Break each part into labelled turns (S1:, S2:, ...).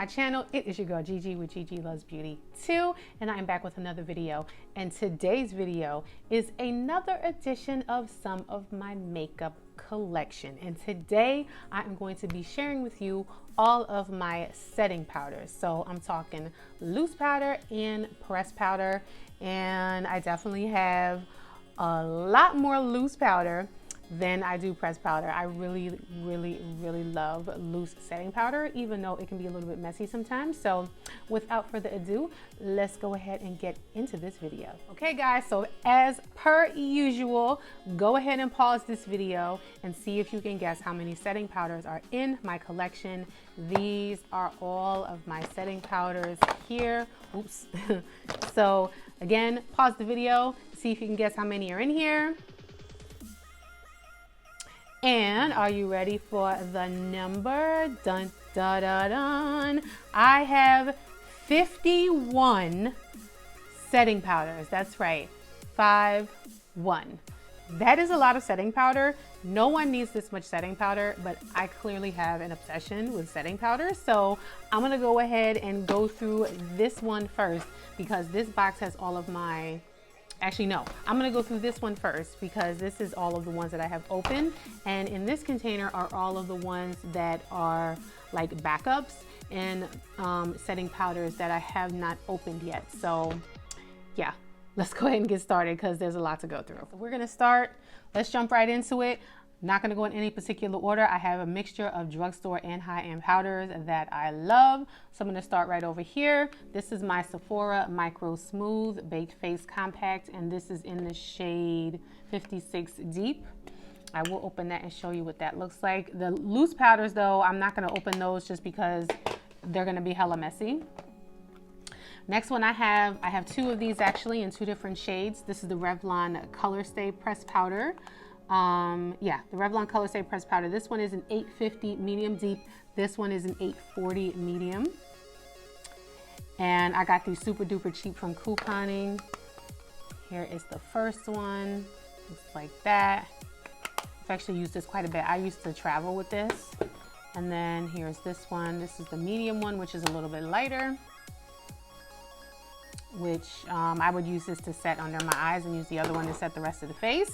S1: my channel. It is your girl Gigi with Gigi Loves Beauty 2, and I am back with another video. And today's video is another edition of some of my makeup collection. And today I am going to be sharing with you all of my setting powders. So I'm talking loose powder and pressed powder, and I definitely have a lot more loose powder than I do pressed powder. I really love loose setting powder, even though it can be a little bit messy sometimes. So without further ado, let's go ahead and get into this video. Okay guys, so as per usual, go ahead and pause this video and see if you can guess how many setting powders are in my collection. These are all of my setting powders here. Oops. So again, pause the video, see if you can guess how many are in here. And are you ready for the number? Dun, dun, dun, dun. I have 51 setting powders. That's right, 51. That is a lot of setting powder. No one needs this much setting powder, but I clearly have an obsession with setting powder. So I'm gonna go ahead and go through this one first because this box has all of my, actually no, I'm gonna go through this one first because this is all of the ones that I have open, and in this container are all of the ones that are like backups and setting powders that I have not opened yet. So yeah, let's go ahead and get started because there's a lot to go through. So we're gonna start, let's jump right into it. Not gonna go in any particular order. I have a mixture of drugstore and high-end powders that I love. So I'm gonna start right over here. This is my Sephora Micro Smooth Baked Face Compact, and this is in the shade 56 Deep. I will open that and show you what that looks like. The loose powders though, I'm not gonna open those just because they're gonna be hella messy. Next one I have two of these actually in two different shades. This is the Revlon Colorstay Pressed Powder. Yeah, the Revlon Colorstay Pressed Powder. This one is an 850 medium deep. This one is an 840 medium. And I got these super duper cheap from couponing. Here is the first one. Looks like that. I've actually used this quite a bit. I used to travel with this. And then here's this one. This is the medium one, which is a little bit lighter, which I would use this to set under my eyes and use the other one to set the rest of the face.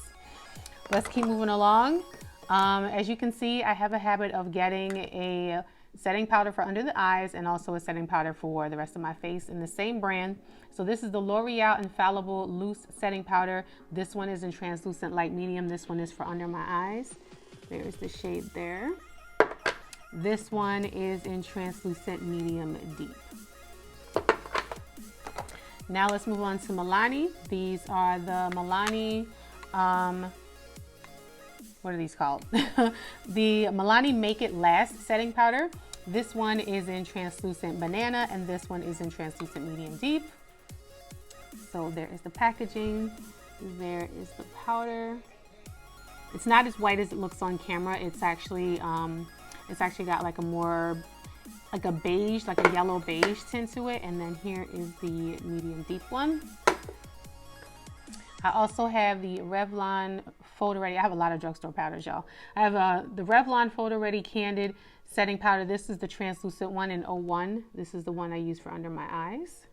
S1: Let's keep moving along. As you can see, I have a habit of getting a setting powder for under the eyes and also a setting powder for the rest of my face in the same brand. So this is the L'Oreal Infallible Loose Setting Powder. This one is in translucent light medium. This one is for under my eyes. There's the shade there. This one is in translucent medium deep. Now let's move on to Milani. These are the Milani, what are these called? The Milani Make It Last Setting Powder. This one is in translucent banana and this one is in translucent medium deep. So there is the packaging. There is the powder. It's not as white as it looks on camera. It's actually got like a more, like a beige, like a yellow beige tint to it. And then here is the medium deep one. I also have the Revlon Photoready. I have a lot of drugstore powders, y'all. I have the Revlon Photoready Candid setting powder. This is the translucent one in 01. This is the one I use for under my eyes.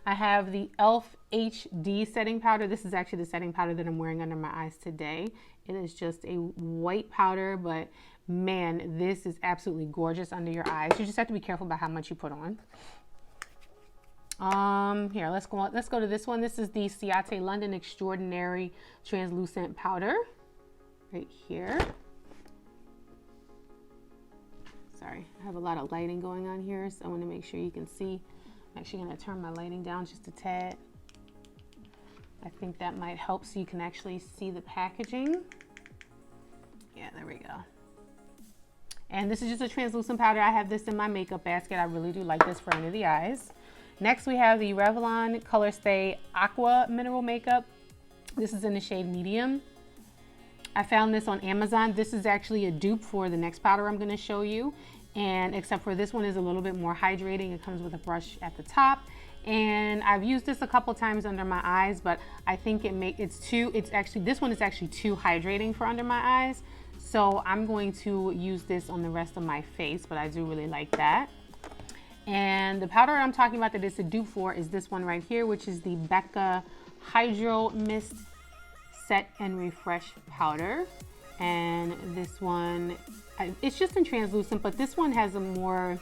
S1: I have the e.l.f. HD setting powder. This is actually the setting powder that I'm wearing under my eyes today. It is just a white powder, but man, this is absolutely gorgeous under your eyes. You just have to be careful about how much you put on. Here, let's go to this one. This is the Ciate London Extraordinary Translucent Powder right here. Sorry, I have a lot of lighting going on here, so I want to make sure you can see. I'm actually going to turn my lighting down just a tad. I think that might help so you can actually see the packaging. Yeah, there we go. And this is just a translucent powder. I have this in my makeup basket. I really do like this for under the eyes. Next, we have the Revlon Colorstay Aqua Mineral Makeup. This is in the shade medium. I found this on Amazon. This is actually a dupe for the next powder I'm going to show you. And except for this one is a little bit more hydrating. It comes with a brush at the top. And I've used this a couple times under my eyes, but I think this one is actually too hydrating for under my eyes. So I'm going to use this on the rest of my face, but I do really like that. And the powder I'm talking about that it's a dupe for is this one right here, which is the Becca Hydro Mist Set and Refresh Powder. And this one, it's just in translucent, but this one has a more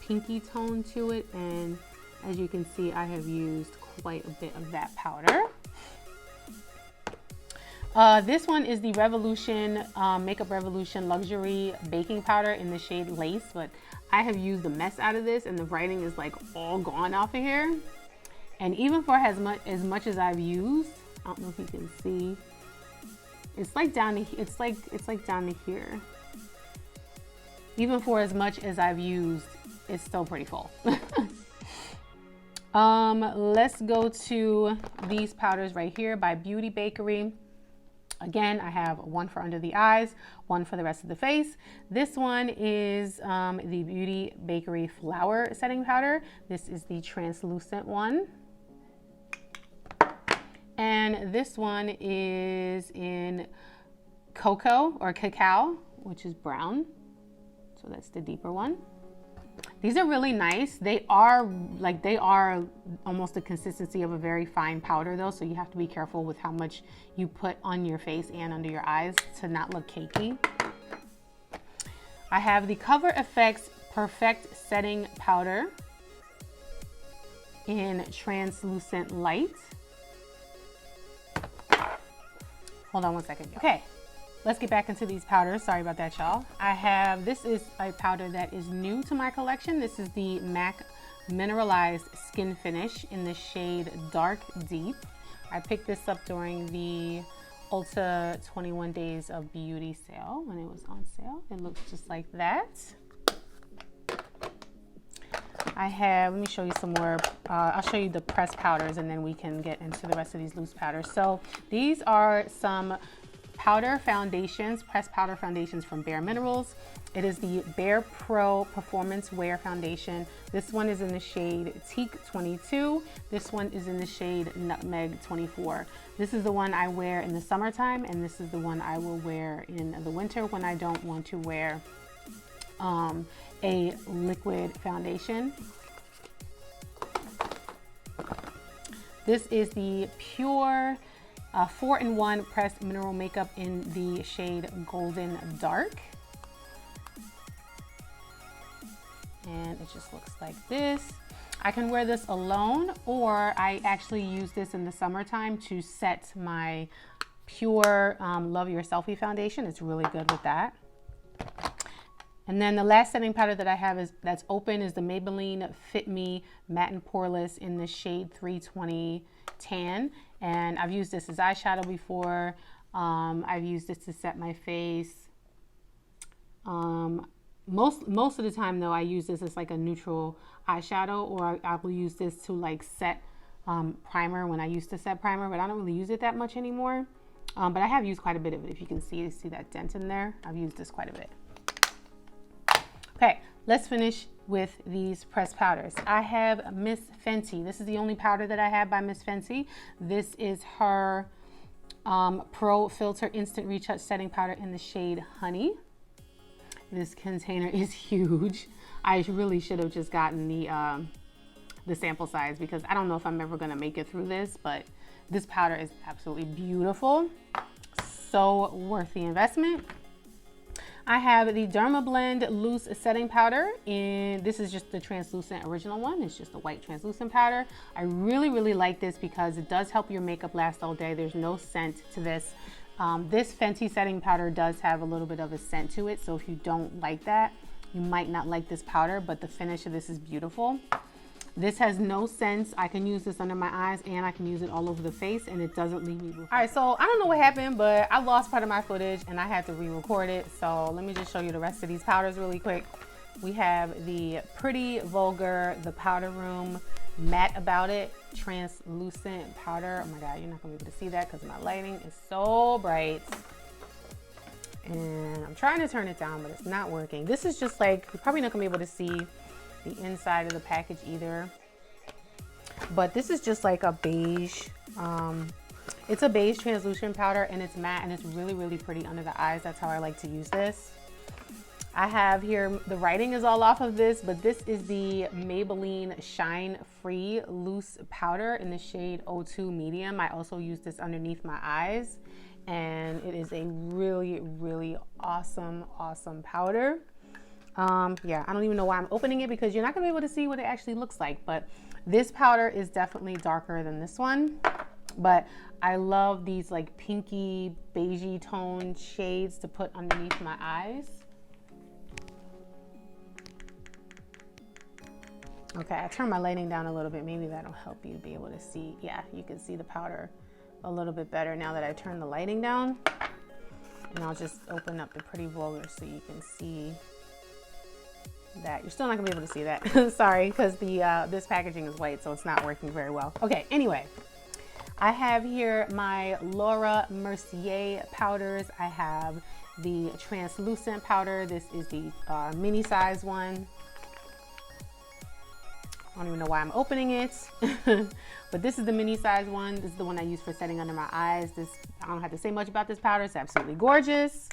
S1: pinky tone to it. And as you can see, I have used quite a bit of that powder. This one is the Revolution Makeup Revolution Luxury Baking Powder in the shade Lace, but I have used the mess out of this and the writing is like all gone off of here. And even for as much as I've used, I don't know if you can see, it's like down to, it's like down to here. Even for as much as I've used, it's still pretty full. Let's go to these powders right here by Beauty Bakery. Again, I have one for under the eyes, one for the rest of the face. This one is the Beauty Bakery Flower Setting Powder. This is the translucent one. And this one is in Cocoa or Cacao, which is brown. So that's the deeper one. These are really nice. They are almost the consistency of a very fine powder though, so you have to be careful with how much you put on your face and under your eyes to not look cakey. I have the Cover FX Perfect Setting Powder in Translucent Light. Hold on one second. Okay. Let's get back into these powders. Sorry about that, y'all. This is a powder that is new to my collection. This is the MAC Mineralized Skinfinish in the shade Dark Deep. I picked this up during the Ulta 21 Days of Beauty sale when it was on sale. It looks just like that. Let me show you some more. I'll show you the pressed powders and then we can get into the rest of these loose powders. So these are some powder foundations, pressed powder foundations from Bare Minerals. It is the Bare Pro Performance Wear Foundation. This one is in the shade Teak 22. This one is in the shade Nutmeg 24. This is the one I wear in the summertime, and this is the one I will wear in the winter when I don't want to wear a liquid foundation. This is the Pure 4-in-1 pressed mineral makeup in the shade Golden Dark. And it just looks like this. I can wear this alone, or I actually use this in the summertime to set my Pure Love Your Selfie foundation. It's really good with that. And then the last setting powder that I have that's open is the Maybelline Fit Me Matte and Poreless in the shade 320 Tan. And I've used this as eyeshadow before. I've used this to set my face. Most of the time though, I use this as like a neutral eyeshadow, or I will use this to like set primer when I used to set primer, but I don't really use it that much anymore. But I have used quite a bit of it. If you can see that dent in there, I've used this quite a bit. Okay, let's finish with these pressed powders. I have Miss Fenty. This is the only powder that I have by Miss Fenty. This is her Pro Filter Instant Retouch Setting Powder in the shade Honey. This container is huge. I really should have just gotten the sample size because I don't know if I'm ever gonna make it through this, but this powder is absolutely beautiful. So worth the investment. I have the Dermablend Loose Setting Powder, and this is just the translucent original one. It's just a white translucent powder. I really like this because it does help your makeup last all day. There's no scent to this. This Fenty setting powder does have a little bit of a scent to it, so if you don't like that, you might not like this powder, but the finish of this is beautiful. This has no scent. I can use this under my eyes and I can use it all over the face, and it doesn't leave me with. All right, so I don't know what happened, but I lost part of my footage and I had to re-record it. So let me just show you the rest of these powders really quick. We have the Pretty Vulgar, the Powder Room Matte About It translucent powder. Oh my God, you're not gonna be able to see that because my lighting is so bright. And I'm trying to turn it down, but it's not working. This is just like, you're probably not gonna be able to see the inside of the package either. But this is just like a beige It's a beige translucent powder and it's matte and it's really, really pretty under the eyes. That's how I like to use this. I have here, the writing is all off of this, but this is the Maybelline Shine Free Loose Powder in the shade 02 Medium. I also use this underneath my eyes, and it is a really, really awesome, awesome powder. Yeah, I don't even know why I'm opening it because you're not gonna be able to see what it actually looks like, but this powder is definitely darker than this one. But I love these like pinky, beigey tone shades to put underneath my eyes. Okay, I turned my lighting down a little bit. Maybe that'll help you be able to see. Yeah, you can see the powder a little bit better now that I turned the lighting down. And I'll just open up the Pretty Vulgar so you can see that. You're still not gonna be able to see that. Sorry, because the this packaging is white, so it's not working very well. Okay, anyway, I have here my Laura Mercier powders. I have the translucent powder. This is the mini size one. I don't even know why I'm opening it, but this is the mini size one. This is the one I use for setting under my eyes. I don't have to say much about this powder. It's absolutely gorgeous.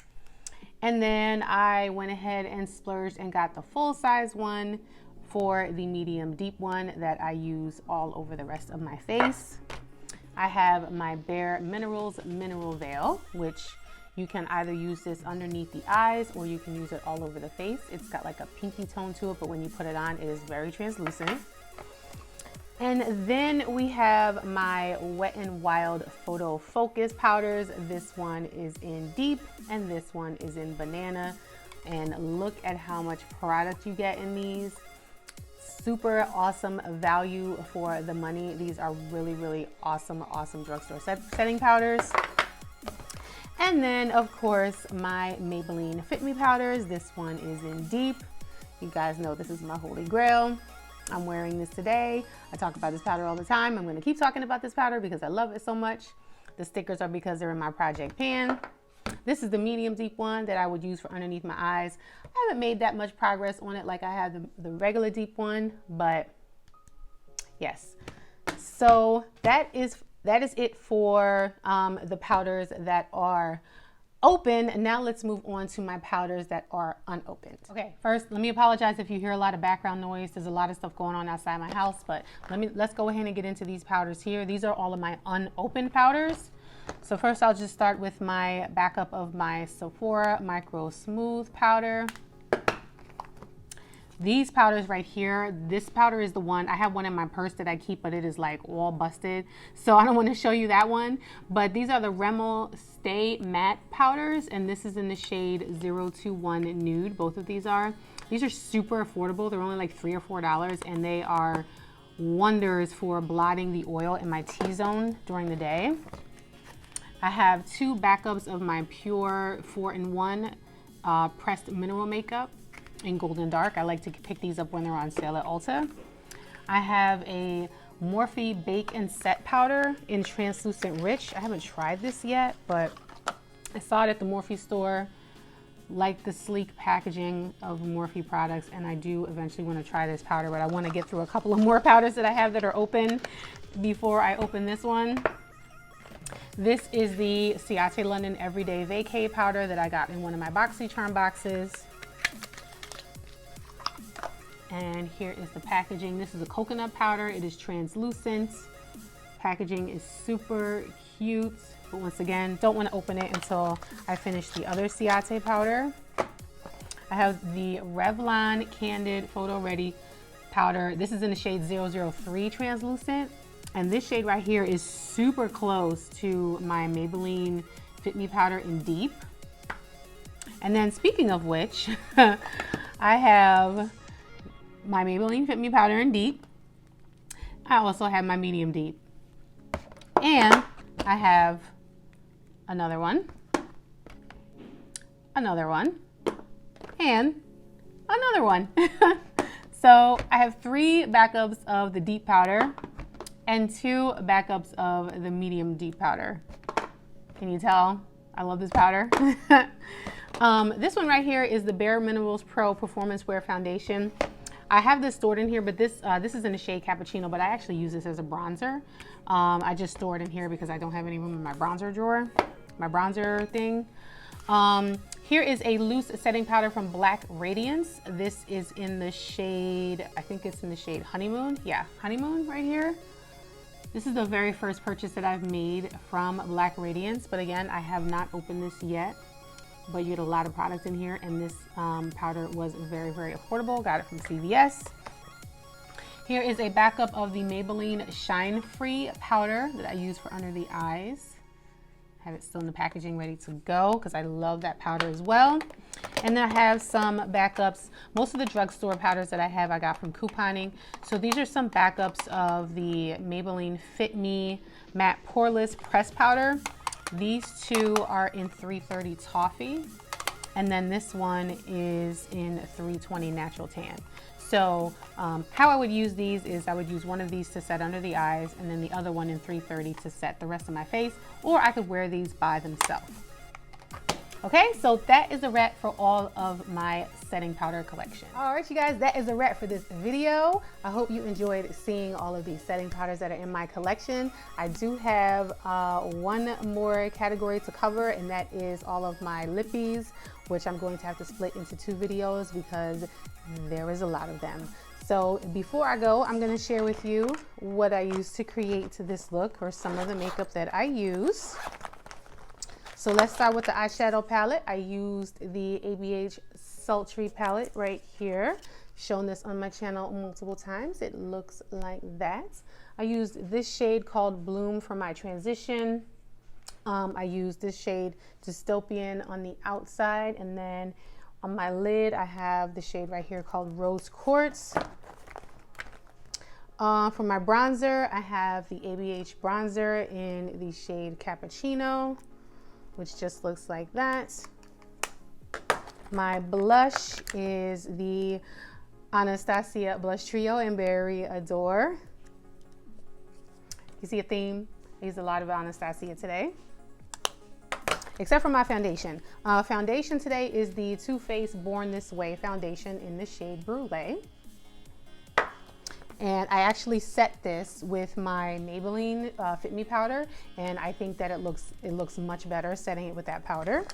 S1: And then I went ahead and splurged and got the full size one for the medium deep one that I use all over the rest of my face. I have my Bare Minerals Mineral Veil, which you can either use this underneath the eyes or you can use it all over the face. It's got like a pinky tone to it, but when you put it on, it is very translucent. And then we have my Wet n Wild Photo Focus powders. This one is in Deep and this one is in Banana. And look at how much product you get in these. Super awesome value for the money. These are really, really awesome, awesome drugstore setting powders. And then, of course, my Maybelline Fit Me powders. This one is in Deep. You guys know this is my holy grail. I'm wearing this today. I talk about this powder all the time. I'm gonna keep talking about this powder because I love it so much. The stickers are because they're in my project pan. This is the medium deep one that I would use for underneath my eyes. I haven't made that much progress on it like I have the regular deep one, but yes. So that is it for the powders that are open. Now let's move on to my powders that are unopened. Okay, first let me apologize if you hear a lot of background noise. There's a lot of stuff going on outside my house, but let's go ahead and get into these powders here. These are all of my unopened powders. So first I'll just start with my backup of my Sephora Micro Smooth powder. These powders right here, this powder is the one, I have one in my purse that I keep, but it is like all busted. So I don't want to show you that one, but these are the Revlon Stay Matte powders, and this is in the shade 021 Nude. Both of these are. These are super affordable. They're only like $3 or $4, and they are wonders for blotting the oil in my T-zone during the day. I have two backups of my Pure 4-in-1 pressed mineral makeup in Golden Dark. I like to pick these up when they're on sale at Ulta. I have a Morphe Bake and Set powder in Translucent Rich. I haven't tried this yet, but I saw it at the Morphe store. Like the sleek packaging of Morphe products, and I do eventually want to try this powder, but I want to get through a couple of more powders that I have that are open before I open this one. This is the Ciate London Everyday Vacay powder that I got in one of my BoxyCharm boxes. And here is the packaging. This is a coconut powder. It is translucent. Packaging is super cute, but once again, don't want to open it until I finish the other Ciate powder. I have the Revlon Candid Photoready powder. This is in the shade 003 translucent. And this shade right here is super close to my Maybelline Fit Me powder in Deep. And then speaking of which, I have my Maybelline Fit Me powder in Deep. I also have my medium deep. And I have another one, and another one. So I have 3 backups of the deep powder and 2 backups of the medium deep powder. Can you tell? I love this powder. This one right here is the Bare Minerals Pro Performance Wear Foundation. I have this stored in here, but this is in the shade Cappuccino, but I actually use this as a bronzer. I just store it in here because I don't have any room in my bronzer drawer, my bronzer thing. Here is a loose setting powder from Black Radiance. This is in the shade, I think it's in the shade Honeymoon. Yeah, Honeymoon right here. This is the very first purchase that I've made from Black Radiance, but again, I have not opened this yet. But you get a lot of product in here, and this powder was very, very affordable. Got it from CVS. Here is a backup of the Maybelline Shine Free powder that I use for under the eyes. Have it still in the packaging ready to go because I love that powder as well. And then I have some backups. Most of the drugstore powders that I have I got from couponing. So these are some backups of the Maybelline Fit Me Matte Poreless Press Powder. These two are in 330 Toffee, and then this one is in 320 Natural Tan. So how I would use these is I would use one of these to set under the eyes, and then the other one in 330 to set the rest of my face, or I could wear these by themselves. Okay, so that is a wrap for all of my setting powder collection. All right, you guys, that is a wrap for this video. I hope you enjoyed seeing all of these setting powders that are in my collection. I do have one more category to cover, and that is all of my lippies, which I'm going to have to split into 2 videos because there is a lot of them. So before I go, I'm going to share with you what I use to create this look, or some of the makeup that I use. So let's start with the eyeshadow palette. I used the ABH Sultry palette right here. Shown this on my channel multiple times. It looks like that. I used this shade called Bloom for my transition. I used this shade Dystopian on the outside, and then on my lid I have the shade right here called Rose Quartz. For my bronzer, I have the ABH bronzer in the shade Cappuccino, which just looks like that. My blush is the Anastacio Blush Trio in Berry Adore. You see a theme? I used a lot of Anastacia today, except for my foundation. Foundation today is the Too Faced Born This Way foundation in the shade Brulee. And I actually set this with my Maybelline Fit Me powder, and I think that it looks much better setting it with that powder.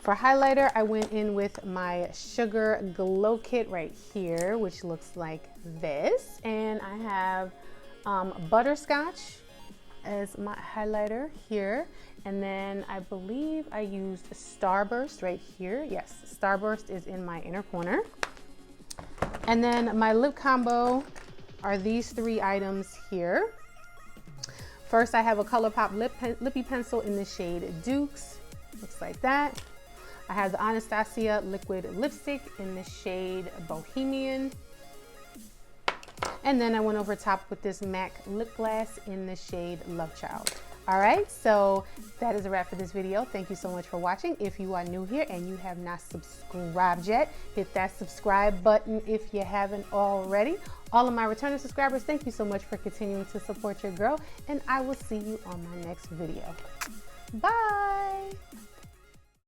S1: For highlighter, I went in with my Sugar Glow Kit right here, which looks like this. And I have Butterscotch as my highlighter here. And then I believe I used Starburst right here. Yes, Starburst is in my inner corner. And then my lip combo are these 3 items here. First, I have a ColourPop lippy pencil in the shade Dukes. Looks like that. I have the Anastacia liquid lipstick in the shade Bohemian. And then I went over top with this MAC lip gloss in the shade Love Child. All right, so that is a wrap for this video. Thank you so much for watching. If you are new here and you have not subscribed yet, hit that subscribe button if you haven't already. All of my returning subscribers, thank you so much for continuing to support your girl, and I will see you on my next video. Bye.